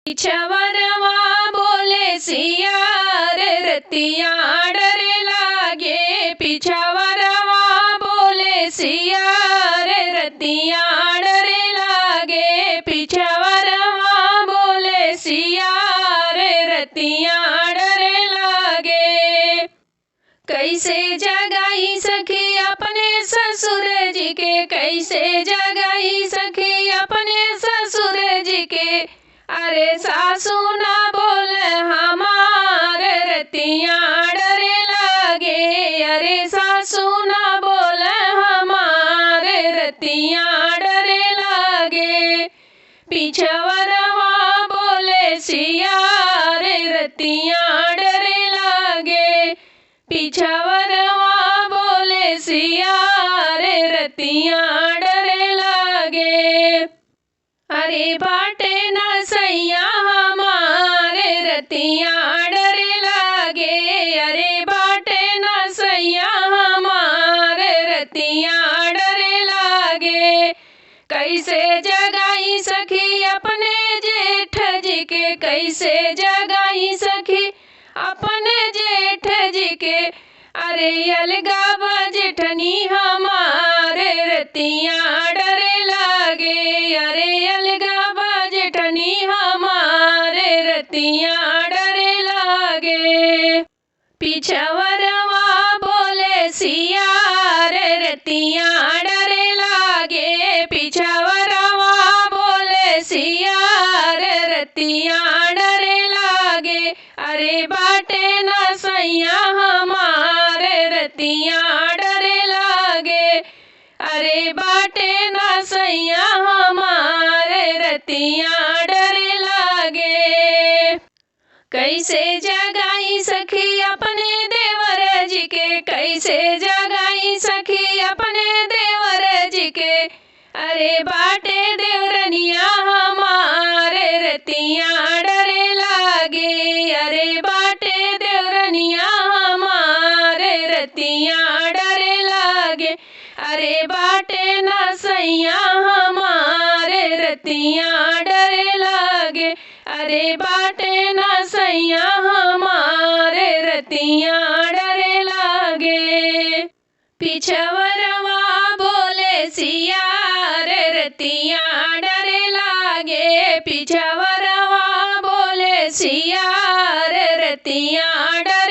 पिछवरवा बोले सिया रे रतिया डरे लागे। पिछवरवा बोले सिया रे रतिया डरे लागे। पिछवरवा बोले सिया रे रतिया डरे लागे। कैसे जगाई सखी अपने ससुर जी के, कैसे जगाई सखी अपने ससुर जी के। अरे सासू ना बोल हमारे रतिया डरे लागे। अरे सासू ना बोल हमारे रतिया डरे लागे। पिछवरवा बोले सिया रे रतिया डरे लागे। पिछवरवा बोले सिया रे रतिया डरे लागे। अरे बाटे न सैया हमारे रतिया डरे लागे। अरे बाटे न सैया हमारे रतिया डरे लागे। कैसे जगाई सखी अपने जेठ जी के, कैसे जगाई सखी अपने जेठ जी के। अरे अलगा जेठनी हमारे रतिया डरे लागे। अरे अलगा जेठनी हमारे रतिया डरे लागे। पिछवरवा बोले सिया रे रतिया डरे लागे। पिछवरवा बोले सिया रे रतिया डरे लागे। अरे बाटे न सैया हमारे रतिया डरे लागे। अरे बाटे न सैया हमारे रतिया डरे लागे। कैसे जगाई सखी अपने देवर जी के, कैसे जगाई सखी अपने देवर जी के। अरे बाटे देवरनिया हमारे रतिया डरे लागे। अरे बाटे देवरनिया हमारे रतिया डरे लागे। अरे बाटे न सैया हमारे रतिया डरे लागे। अरे बाटे न सैया हमारे रतिया डरे लागे। पिछवरवा बोले सिया रे रतिया डरे लागे। पिछवरवा बोले सिया रे रतिया डरे